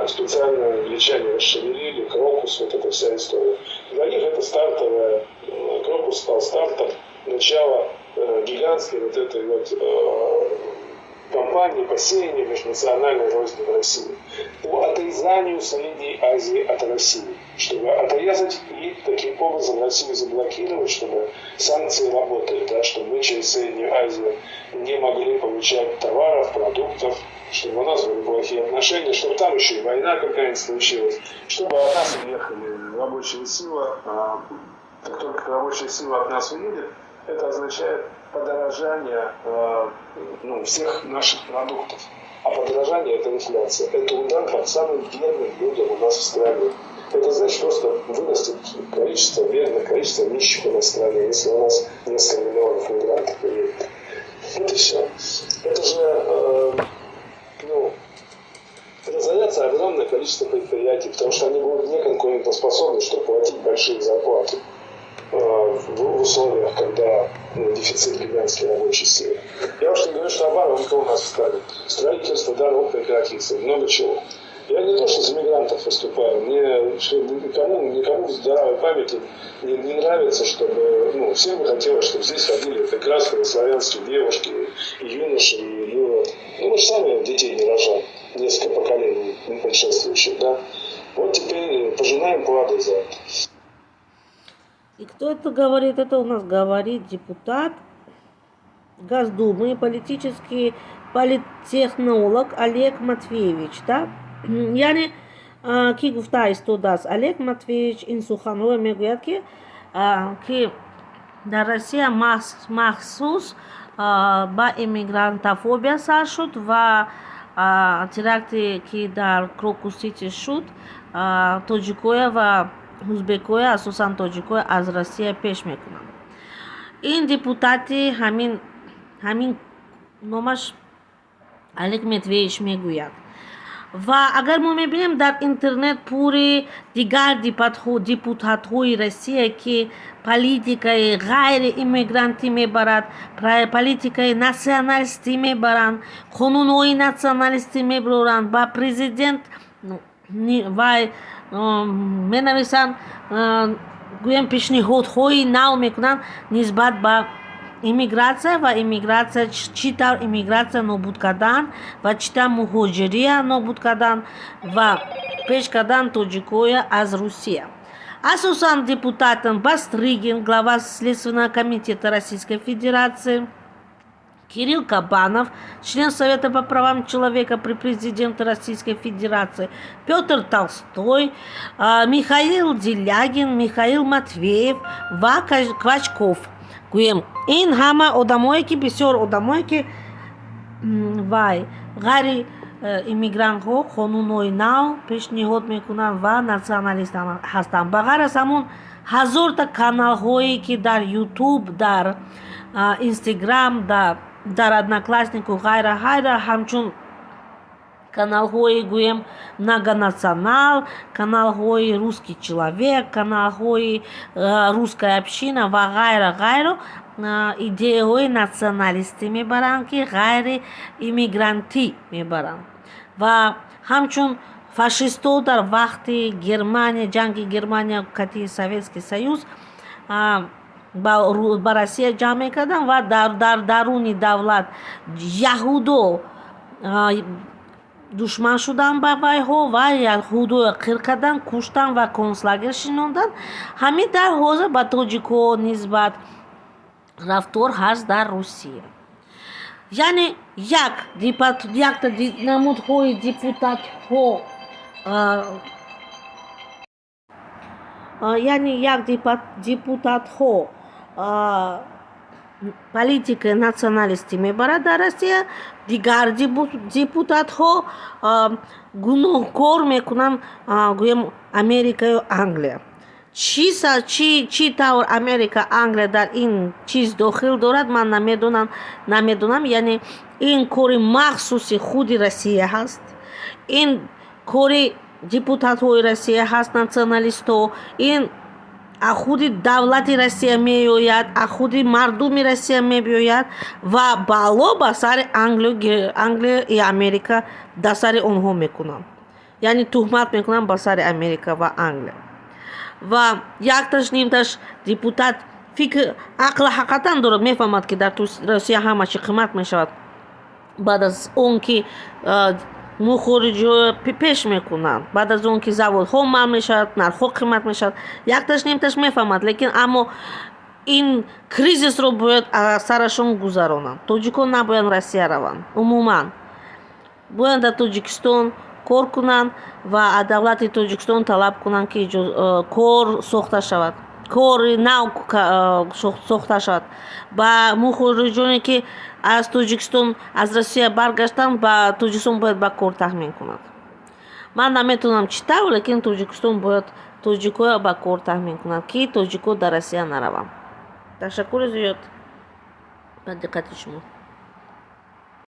специальное лечение расшевелили, Крокус, вот эта вся история. Для них это стартовая, Крокус стал стартом начала гигантской вот этой вот кампании посеяния межнациональной розни в России. По отрезанию Средней Азии от России. Чтобы отрезать и таким образом Россию заблокировать, чтобы санкции работали, да, чтобы мы через Среднюю Азию не могли получать товаров, продуктов, чтобы у нас были плохие отношения, чтобы там еще и война какая-нибудь случилась, чтобы от нас уехали рабочая сила. Как только рабочая сила от нас уедет, это означает подорожание всех наших продуктов. А подорожание – это инфляция. Это удар по самым бедным людям у нас в стране. Это значит просто вырастет количество бедных, количество нищих у нас в стране, если у нас несколько миллионов мигрантов приедет. Вот и все. Это же разорятся огромное количество предприятий, потому что они будут неконкурентоспособны, чтобы платить большие зарплаты в условиях, когда дефицит гигантской рабочей силы. Я уж не говорю, что оборонка у нас в стране, строительство дорог прекратится, много чего. Я не то, что за мигрантов выступаю, мне никому в здравой памяти не нравится, чтобы, всем бы хотелось, чтобы здесь ходили прекрасные славянские девушки, и юноши, и мы же сами детей не рожаем, несколько поколений предшествующих, да. Вот теперь пожинаем плоды за это. И кто это говорит? Это у нас говорит депутат Госдумы, политический политтехнолог Олег Матвеевич, да? Yani ki gufta istodas Олег Матвеевич ин суханҳое мегӯяд ки дар Россия махсус ба иммигрантофобия сар шуд ва теракте ки дар Крокус-Сити шуд, тоҷикоя ва узбекоя, асосан тоҷикоя аз Россия пеш мекунанд. Ин депутати ҳамин номаш Олег Матвеевич мегӯяд. ва агар мо мебинем дар интернет пури дигар депутатҳои Россия ки политикаи ғайри иммигрантӣ мебарад, политикаи националистӣ мебаранд, қонунҳои националистӣ мебаранд, ба президент вай менависанд, гӯям пешниҳодҳои нав мекунанд нисбат ба иммиграция ва иммиграция, чӣ тавр иммиграция нобуд кардан ва чӣ тавр муҳоҷирия нобуд кардан ва пеш кардан тоҷикоя аз Русия. Асосан депутатом Бастрыгин, глава Следственного комитета Российской Федерации, Кирилл Кабанов, член Совета по правам человека при президенте Российской Федерации, Петр Толстой, Михаил Делягин, Михаил Матвеев ва Квачков. Гӯем ин ҳама одамое ки бисёр одамое ки вай ғайри иммигрантҳо қонунҳои нав пешниҳод мекунанд ва националист ҳастанд. Ба ғайр аз ҳамон ҳазорта каналҳое ки дар ютуб, дар инстаграм, дар однокласснику ғайра ҳамчун каналҳои гӯем многонационал, каналҳои русский человек, каналҳои русская община ва ғайра идеяҳои националистӣ мебаранд ки ғайри иммигрантӣ мебаранд. Ва ҳамчун фашистҳо дар вақти Германия, ҷанги Германия катии Советский Союз ба Россия ҷамъ мекарданд ва дар даруни давлат яҳудо душман шуданд ба вайҳо ва яҳудоро қир карданд, куштанд ва концлагер шинонданд. Ҳамин дар ҳозир ба тоҷикҳо нисбат рафтор ҳаст дар Русия. Яъне якта намудҳои депутатҳо, яъне як депутатҳо политикаи националистӣ мебарад дар Россия, дигар депутатҳо гуноҳкор мекунанд гӯем Америкаю Англия. Чӣ тавр Америка Англия дар ин чиз дохил дорад, ман намедонам. Яъне ин кори махсуси худи Россия ҳаст, ин кори депутатҳои Россия ҳаст, националистҳо. Ин аз худи давлати Россия меояд, аз худи мардуми Россия меояд ва бало ба сари Англия и Америка дар сари онҳо мекунанд. яъне туҳмат мекунанд ба сари Америка ва Англия. Ва якташ нимташ депутат фикр ақл ҳақиқатан дорад, мефаҳмад ки дар Росия ҳама чи қимат мешавад. баъд аз он ки мухориҷо пеш мекунанд, баъд аз он ки заводҳо манъ мешавад, нархҳо қимат мешавад, якташ нимташ мефаҳмад, лекин аммо ин кризисро бояд аз сарашон гузаронанд. Тоҷикон набоянд Россия раванд, умуман боянд дар Тоҷикистон кор кунанд ва аз давлати Тоҷикистон талаб кунанд ки кор сохта шавад, кори нав сохта шавад. Ба мухориҷоне ки аз Тоҷикистон аз Россия баргаштанд, ба Тоҷикистон бояд ба кор таҳмин кунад. Ман наметавонам чӣ тавр, лекин Тоҷикистон бояд тоҷикоро ба кор таҳмин кунад ки тоҷико дар Россия нараванд. Ташаккури зиёд ба диққати шумо.